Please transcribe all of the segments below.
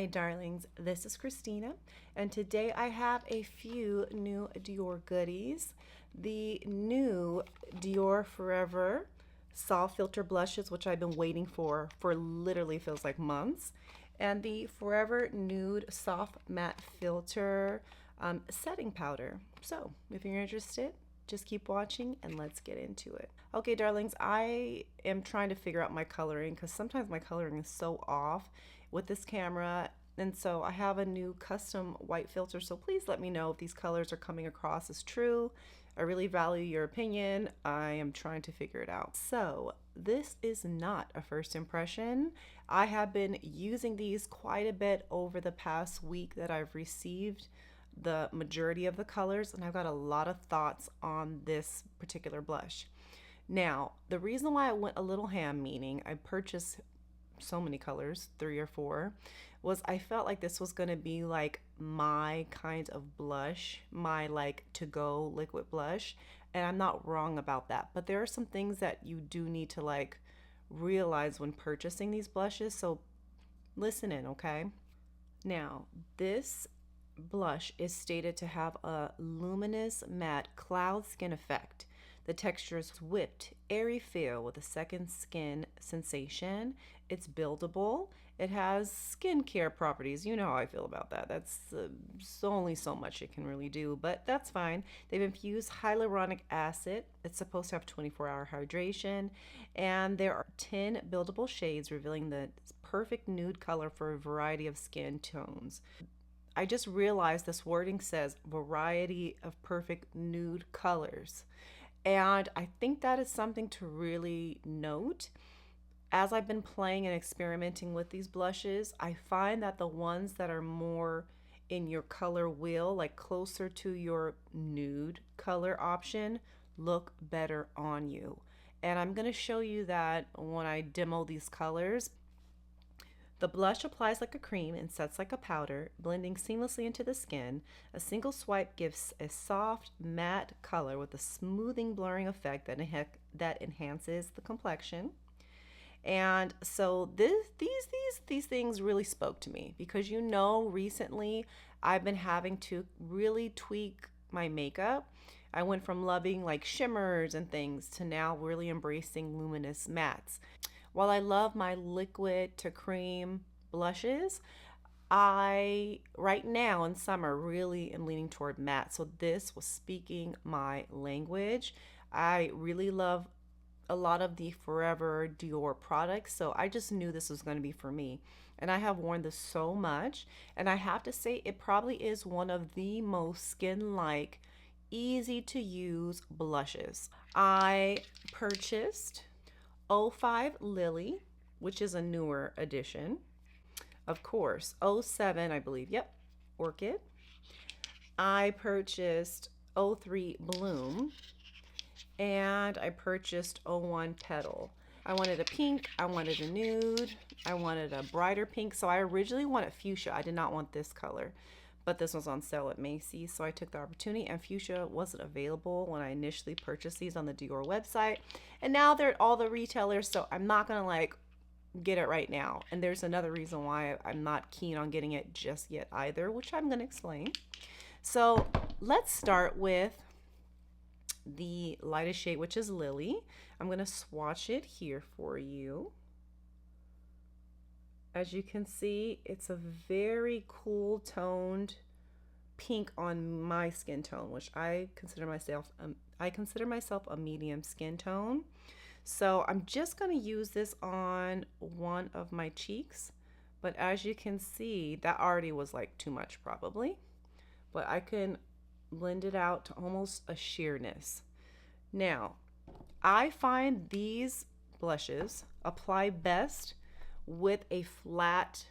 Hi darlings, this is Christina, and today I have a few new Dior goodies. The new Dior Forever Soft Filter Blushes, which I've been waiting for literally feels like months, and the Forever Nude Soft Matte Filter Setting Powder. So if you're interested, just keep watching and let's get into it. Okay, darlings, I am trying to figure out my coloring because sometimes my coloring is so off with this camera, and so I have a new custom white filter, so please let me know if these colors are coming across as true. I really value your opinion. I am trying to figure it out. So this is not a first impression. I have been using these quite a bit over the past week that I've received the majority of the colors, and I've got a lot of thoughts on this particular blush. Now, the reason why I went a little ham, meaning I purchased so many colors, 3 or 4, was I felt like this was going to be like my kind of blush, my like to go liquid blush, and I'm not wrong about that. But there are some things that you do need to like realize when purchasing these blushes, so listen in, okay? Now, this blush is stated to have a luminous matte cloud skin effect. The texture is whipped, airy feel with a second skin sensation. It's buildable. It has skincare properties. You know how I feel about that. That's only so much it can really do, but that's fine. They've infused hyaluronic acid. It's supposed to have 24-hour hydration, and there are 10 buildable shades revealing the perfect nude color for a variety of skin tones. I just realized this wording says variety of perfect nude colors. And I think that is something to really note. As I've been playing and experimenting with these blushes, I find that the ones that are more in your color wheel, like closer to your nude color option, look better on you. And I'm going to show you that when I demo these colors. The blush applies like a cream and sets like a powder, blending seamlessly into the skin. A single swipe gives a soft, matte color with a smoothing, blurring effect that enhances the complexion. And so these things really spoke to me because recently I've been having to really tweak my makeup. I went from loving like shimmers and things to now really embracing luminous mattes. While I love my liquid to cream blushes, I right now in summer really am leaning toward matte. So this was speaking my language. I really love a lot of the Forever Dior products, so I just knew this was going to be for me. And I have worn this so much, and I have to say it probably is one of the most skin-like, easy to use blushes. I purchased '05 Lily, which is a newer edition. Of course, '07, I believe, yep, Orchid. I purchased '03 Bloom, and I purchased '01 Petal. I wanted a pink, I wanted a nude, I wanted a brighter pink. So I originally wanted fuchsia. I did not want this color, but this was on sale at Macy's, so I took the opportunity, and fuchsia wasn't available when I initially purchased these on the Dior website, and now they're at all the retailers, so I'm not gonna like get it right now. And there's another reason why I'm not keen on getting it just yet either, which I'm gonna explain. So let's start with the lightest shade, which is Lily. I'm gonna swatch it here for you. As you can see, it's a very cool toned pink on my skin tone, which I consider myself a medium skin tone. So I'm just going to use this on one of my cheeks, but as you can see, that already was like too much probably, but I can blend it out to almost a sheerness. Now, I find these blushes apply best with a flat,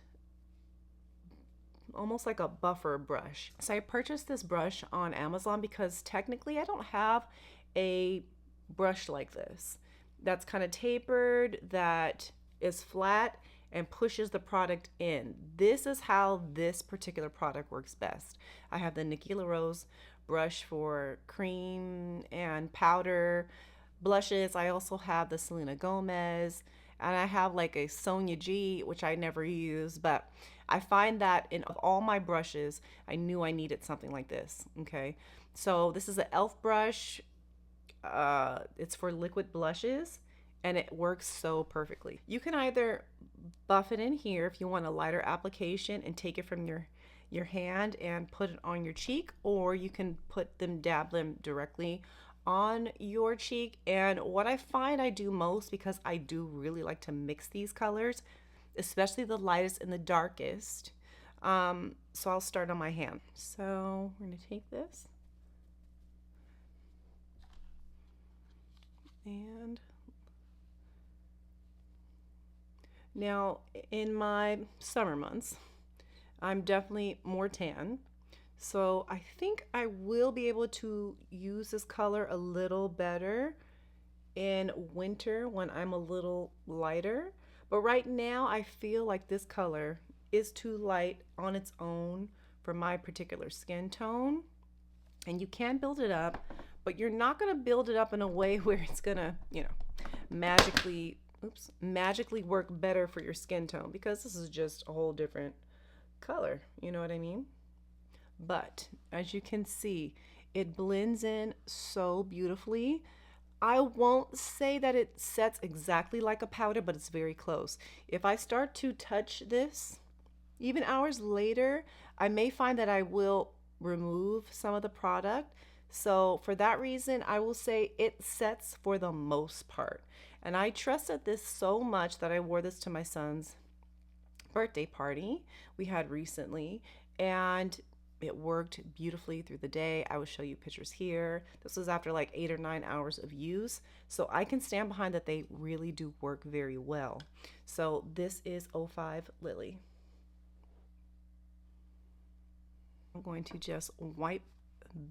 almost like a buffer brush. So I purchased this brush on Amazon because technically I don't have a brush like this that's kind of tapered, that is flat and pushes the product in. This is how this particular product works best. I have the Nikki LaRose brush for cream and powder blushes. I also have the Selena Gomez, And I have like a Sonia G, which I never use, but I find that in of all my brushes, I knew I needed something like this. Okay, so this is an e.l.f. brush. It's for liquid blushes, and it works so perfectly. You can either buff it in here if you want a lighter application and take it from your hand and put it on your cheek, or you can dab them directly on your cheek. And what I find I do most, because I do really like to mix these colors, especially the lightest and the darkest, so I'll start on my hand. So we're going to take this and now in my summer months I'm definitely more tan, so I think I will be able to use this color a little better in winter when I'm a little lighter. But right now I feel like this color is too light on its own for my particular skin tone. And you can build it up, but you're not going to build it up in a way where it's going to, you know, magically work better for your skin tone, because this is just a whole different color, you know what I mean? But as you can see, it blends in so beautifully. I won't say that it sets exactly like a powder, but it's very close. If I start to touch this, even hours later, I may find that I will remove some of the product. So for that reason, I will say it sets for the most part. And I trusted this so much that I wore this to my son's birthday party we had recently, and it worked beautifully through the day. I will show you pictures here. This was after like 8 or 9 hours of use, so I can stand behind that they really do work very well. So this is 05 Lily. I'm going to just wipe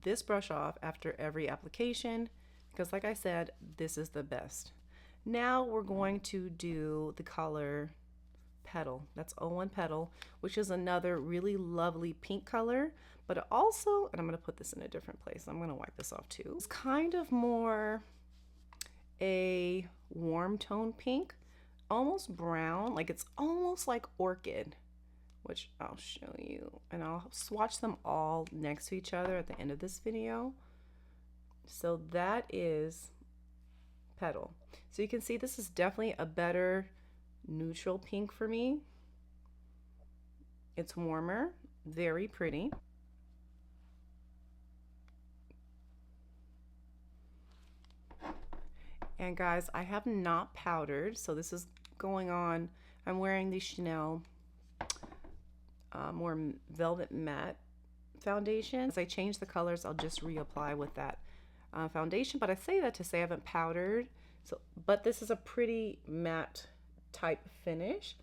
this brush off after every application, because like I said, this is the best. Now we're going to do the color Petal. That's 01 Petal, which is another really lovely pink color, but also, and I'm going to put this in a different place. I'm going to wipe this off too. It's kind of more a warm tone pink, almost brown, like it's almost like Orchid, which I'll show you, and I'll swatch them all next to each other at the end of this video. So that is Petal. So you can see this is definitely a better neutral pink for me. It's warmer, very pretty. And guys, I have not powdered, so this is going on. I'm wearing the Chanel more velvet matte foundation. As I change the colors, I'll just reapply with that foundation, but I say that to say I haven't powdered. So, but this is a pretty matte type finish,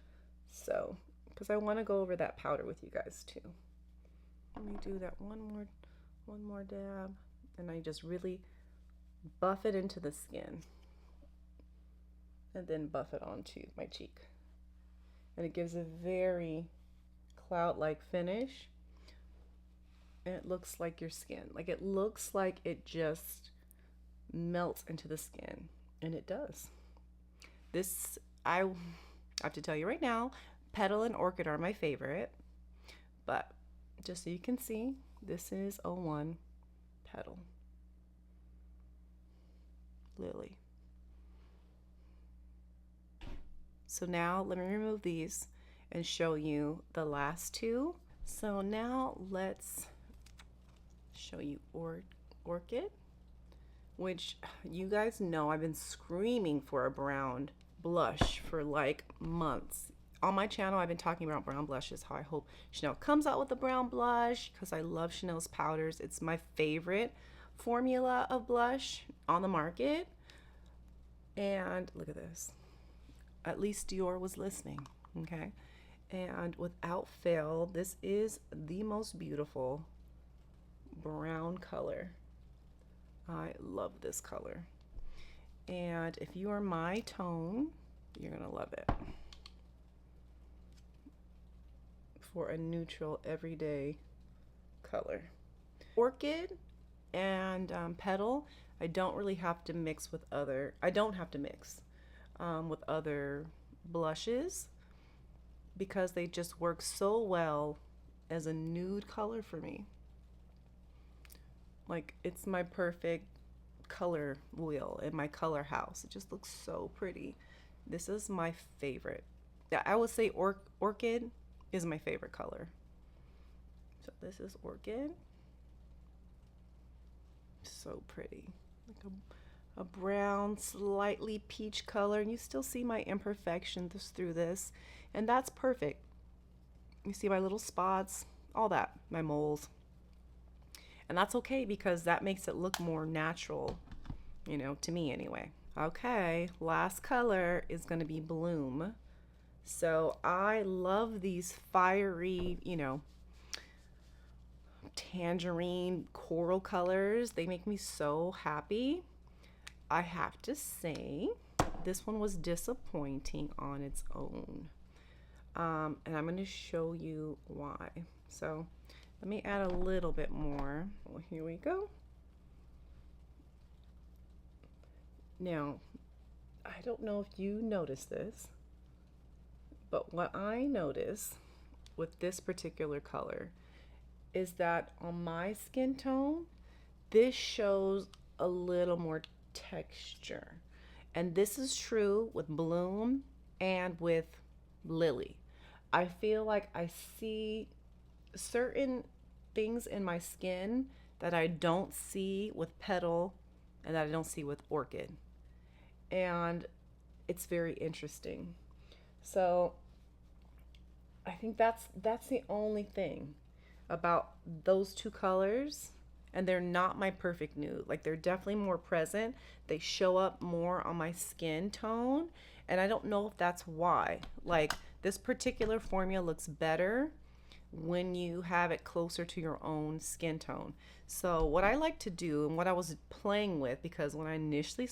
so because I want to go over that powder with you guys too. Let me do that one more dab, and I just really buff it into the skin and then buff it onto my cheek, and it gives a very cloud-like finish, and it looks like your skin, like it looks like it just melts into the skin, and it does. This, I have to tell you right now, Petal and Orchid are my favorite, but just so you can see, this is 01 Petal Lily. So now let me remove these and show you the last two. So now let's show you Orchid, which you guys know I've been screaming for a brown blush for like months. On my channel, I've been talking about brown blushes, how I hope Chanel comes out with a brown blush, because I love Chanel's powders. It's my favorite formula of blush on the market. And look at this. At least Dior was listening, okay? And without fail, this is the most beautiful brown color. I love this color. And if you are my tone, you're gonna love it. For a neutral, everyday color. Orchid and Petal, I don't really have to mix with other, with other blushes because they just work so well as a nude color for me. Like, it's my perfect color wheel in my color house. It just looks so pretty. This is my favorite. Yeah, I would say Orchid is my favorite color. So this is Orchid. So pretty. Like a brown, slightly peach color, and you still see my imperfections through this, and that's perfect. You see my little spots, all that, my moles. And that's okay because that makes it look more natural, you know, to me anyway. Okay, last color is going to be Bloom. So I love these fiery, you know, tangerine coral colors. They make me so happy. I have to say, this one was disappointing on its own. And I'm going to show you why. So let me add a little bit more. Well, here we go. Now, I don't know if you noticed this, but what I notice with this particular color is that on my skin tone, this shows a little more texture. And this is true with Bloom and with Lily. I feel like I see certain things in my skin that I don't see with Petal and that I don't see with Orchid. And it's very interesting. So I think that's the only thing about those two colors, and they're not my perfect nude. Like, they're definitely more present. They show up more on my skin tone, and I don't know if that's why. Like, this particular formula looks better when you have it closer to your own skin tone. So what I like to do, and what I was playing with, because when I initially,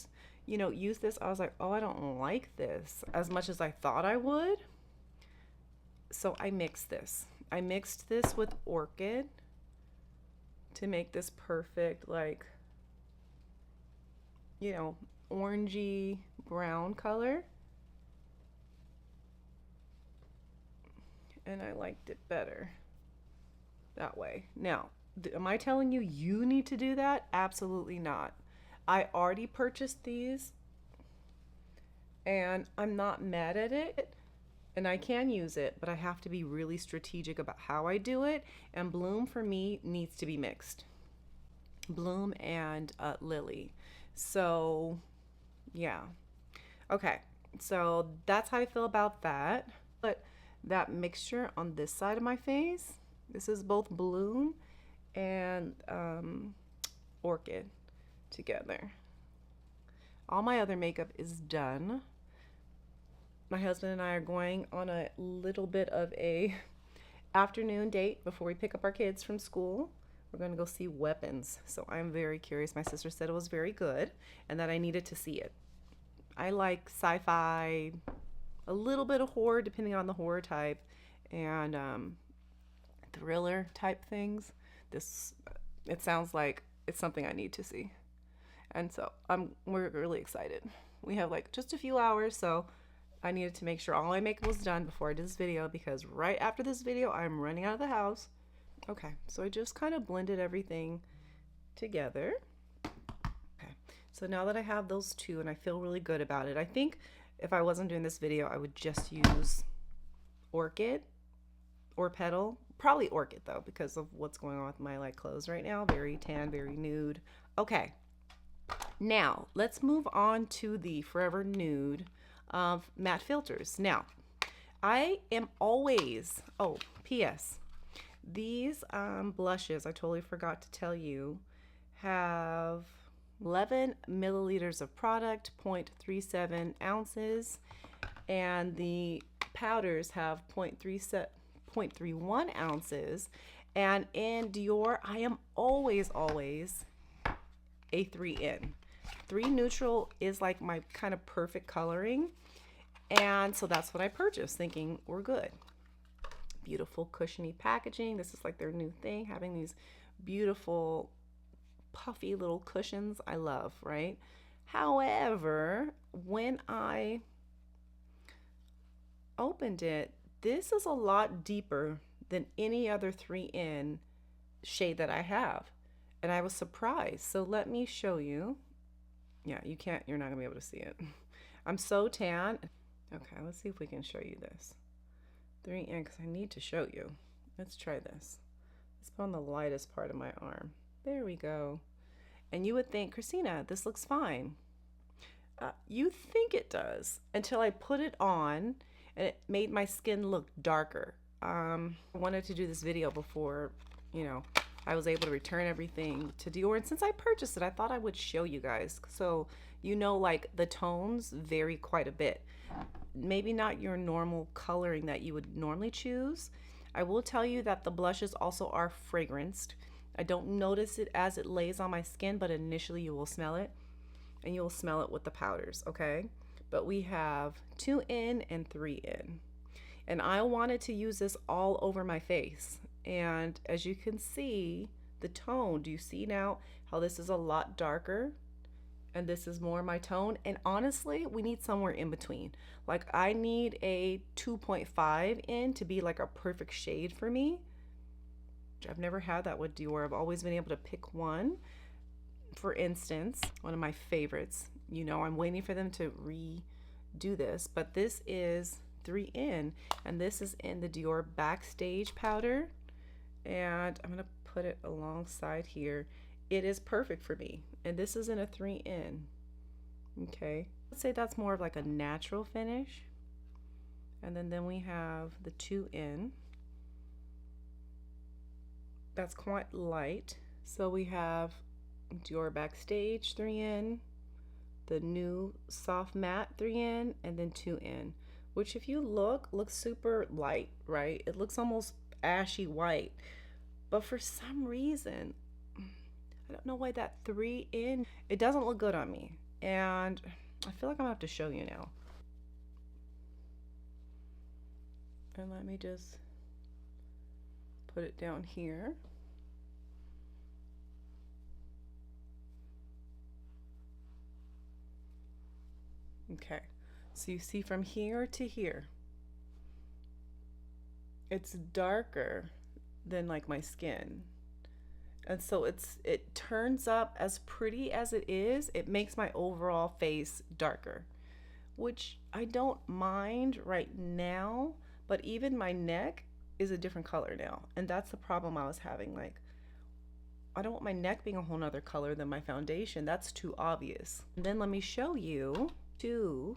you know, used this, I was like, oh, I don't like this as much as I thought I would. So I mixed this. I mixed this with Orchid to make this perfect, like, you know, orangey brown color. And I liked it better that way. Now, am I telling you you need to do that? Absolutely not. I already purchased these and I'm not mad at it. And I can use it, but I have to be really strategic about how I do it. And Bloom for me needs to be mixed. Bloom and Lily. So yeah. Okay, so that's how I feel about that. But that mixture on this side of my face, this is both Bloom and Orchid together. All my other makeup is done. My husband and I are going on a little bit of a afternoon date before we pick up our kids from school. We're going to go see Weapons. So I'm very curious. My sister said it was very good and that I needed to see it. I like sci-fi, a little bit of horror depending on the horror type, and thriller type things. It sounds like it's something I need to see. And so we're really excited. We have like just a few hours, so I needed to make sure all my makeup was done before I did this video, because right after this video, I'm running out of the house. Okay, so I just kind of blended everything together. Okay, so now that I have those two and I feel really good about it, I think if I wasn't doing this video, I would just use Orchid or Petal. Probably Orchid though, because of what's going on with my like clothes right now. Very tan, very nude. Okay, now let's move on to the Forever Nude matte filters. Now, I am always, oh, P.S. These blushes, I totally forgot to tell you, have 11 milliliters of product, 0.37 ounces, and the powders have 0.31 ounces. And in Dior, I am always a 3 in. 3 neutral is like my kind of perfect coloring. And so that's what I purchased, thinking we're good. Beautiful cushiony packaging. This is like their new thing, having these beautiful puffy little cushions. I love, right? However, when I opened it, this is a lot deeper than any other 3 in shade that I have. And I was surprised. So let me show you. Yeah, you're not gonna be able to see it. I'm so tan. Okay, let's see if we can show you this. 3 in, because I need to show you. Let's try this. Let's put on the lightest part of my arm. There we go. And you would think, Christina, this looks fine. You think it does until I put it on and it made my skin look darker. I wanted to do this video before, I was able to return everything to Dior. And since I purchased it, I thought I would show you guys. So, like the tones vary quite a bit. Maybe not your normal coloring that you would normally choose. I will tell you that the blushes also are fragranced. I don't notice it as it lays on my skin, but initially you will smell it. And you'll smell it with the powders, okay? But we have 2 in and 3 in. And I wanted to use this all over my face. And as you can see, the tone, do you see now how this is a lot darker? And this is more my tone. And honestly, we need somewhere in between. Like I need a 2.5 in to be like a perfect shade for me. I've never had that with Dior. I've always been able to pick one. For instance, one of my favorites, I'm waiting for them to redo this, but this is 3 in, and this is in the Dior Backstage powder, and I'm gonna put it alongside here. It is perfect for me, and this is in a 3 in. Okay, let's say that's more of like a natural finish, and then we have the 2 in. That's quite light. So we have Dior Backstage 3 in, the new soft matte 3 in, and then 2 in, which if you looks super light, right? It looks almost ashy white, but for some reason, I don't know why that 3 in, it doesn't look good on me, and I feel like I'm gonna have to show you now. And let me just put it down here. Okay, so you see from here to here, it's darker than like my skin. And so it turns up as pretty as it is, it makes my overall face darker, which I don't mind right now, but even my neck is a different color now. And that's the problem I was having. Like, I don't want my neck being a whole nother color than my foundation. That's too obvious. And then let me show you two,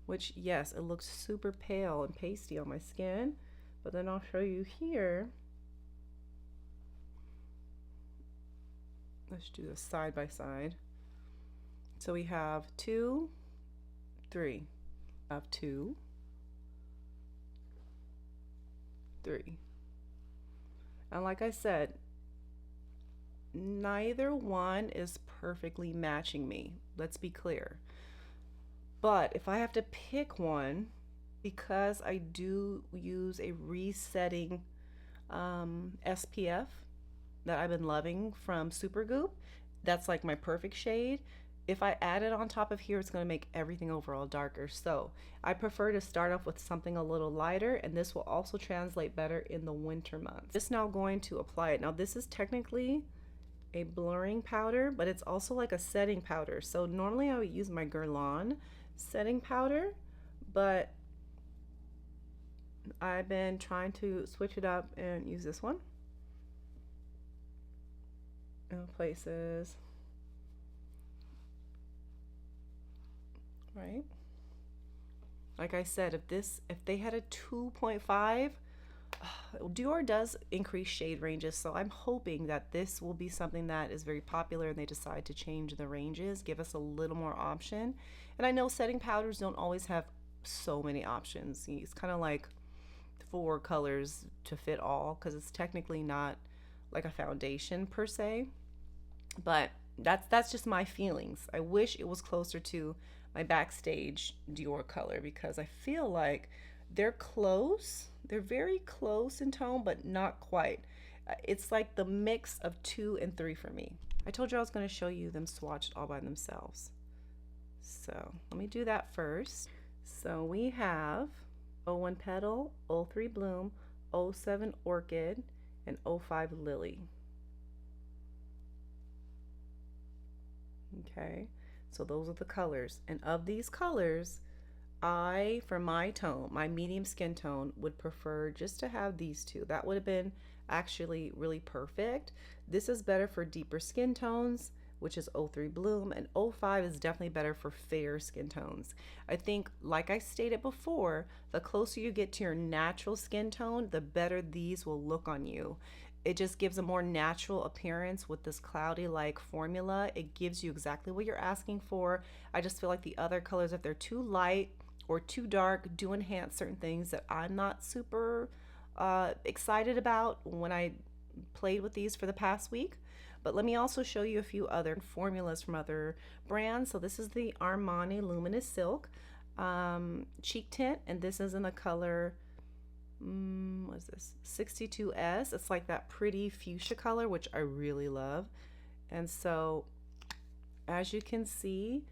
which yes, it looks super pale and pasty on my skin, but then I'll show you here. Let's do this side by side. So we have 2, 3. I have 2, 3. And like I said, neither one is perfectly matching me. Let's be clear. But if I have to pick one, because I do use a resetting SPF that I've been loving from Supergoop, that's like my perfect shade. If I add it on top of here, it's going to make everything overall darker. So I prefer to start off with something a little lighter, and this will also translate better in the winter months. Just now going to apply it. Now this is technically a blurring powder, but it's also like a setting powder. So normally I would use my Guerlain setting powder, but I've been trying to switch it up and use this one in places, right? Like I said, if they had a 2.5, Dior does increase shade ranges, so I'm hoping that this will be something that is very popular and they decide to change the ranges, give us a little more option. And I know setting powders don't always have so many options. It's kind of like 4 colors to fit all, because it's technically not like a foundation per se, but that's just my feelings. I wish it was closer to my Backstage Dior color, because I feel like they're close. They're very close in tone, but not quite. It's like the mix of 2 and 3 for me. I told you I was going to show you them swatched all by themselves. So let me do that first. So we have 01 Petal, 03 Bloom, 07 Orchid, and 05 Lily. Okay, so those are the colors. And of these colors, for my tone, my medium skin tone, would prefer just to have these two. That would have been actually really perfect. This is better for deeper skin tones, which is 03 Bloom, and 05 is definitely better for fair skin tones. I think, like I stated before, the closer you get to your natural skin tone, the better these will look on you. It just gives a more natural appearance with this cloudy-like formula. It gives you exactly what you're asking for. I just feel like the other colors, if they're too light or too dark, do enhance certain things that I'm not super excited about when I played with these for the past week. But let me also show you a few other formulas from other brands. So this is the Armani Luminous Silk cheek tint, and this is in the color, what is this, 62S. It's like that pretty fuchsia color, which I really love. And so as you can see,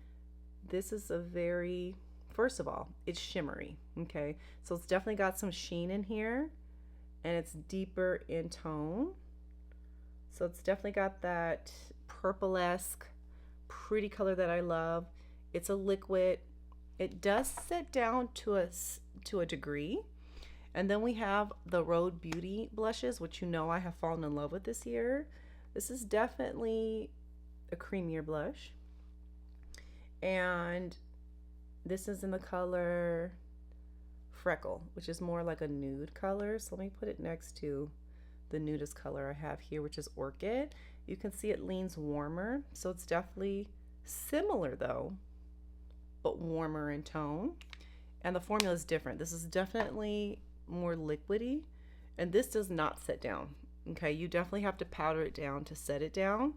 this is a very, first of all, it's shimmery, okay? So it's definitely got some sheen in here, and it's deeper in tone. So it's definitely got that purple-esque pretty color that I love. It's a liquid. It does set down to a degree. And then we have the Rhode Beauty blushes, which you know I have fallen in love with this year. This is definitely a creamier blush. And this is in the color Freckle, which is more like a nude color. So let me put it next to the nudist color I have here, which is Orchid. You can see it leans warmer, so it's definitely similar though, but warmer in tone. And the formula is different. This is definitely more liquidy, and this does not set down. Okay, you definitely have to powder it down to set it down.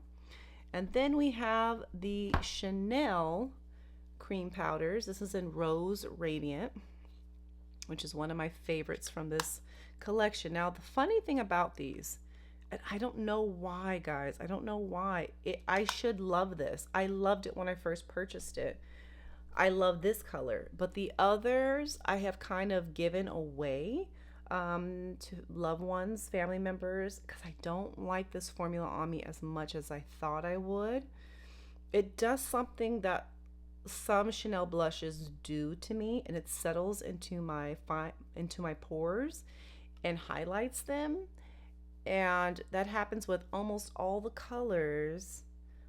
And then we have the Chanel cream powders. This is in Rose Radiant, which is one of my favorites from this collection. Now, the funny thing about these, and I don't know why, guys, I don't know why, I should love this. I loved it when I first purchased it. I love this color, but the others I have kind of given away to loved ones, family members, because I don't like this formula on me as much as I thought I would. It does something that some Chanel blushes do to me, and it settles into my pores and highlights them. And that happens with almost all the colors,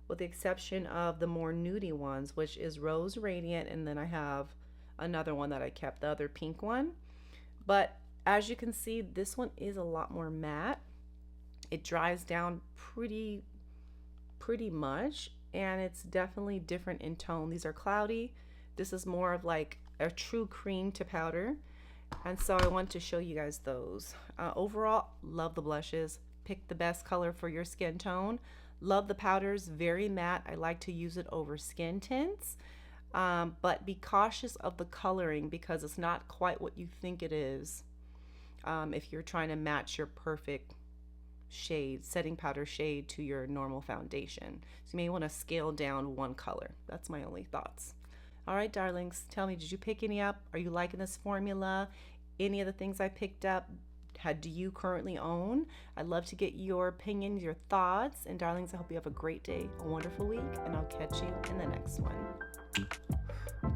with the exception of the more nudie ones, which is Rose Radiant, and then I have another one that I kept, the other pink one. But as you can see, this one is a lot more matte. It dries down pretty much, and it's definitely different in tone. These are cloudy. This is more of like a true cream to powder. And so I want to show you guys those. Overall, love the blushes. Pick the best color for your skin tone. Love the powders, very matte. I like to use it over skin tints. But be cautious of the coloring because it's not quite what you think it is if you're trying to match your perfect shade, setting powder shade to your normal foundation. So you may want to scale down one color. That's my only thoughts. All right, darlings, tell me, did you pick any up? Are you liking this formula? Any of the things I picked up, do you currently own? I'd love to get your opinions, your thoughts. And darlings, I hope you have a great day, a wonderful week, and I'll catch you in the next one.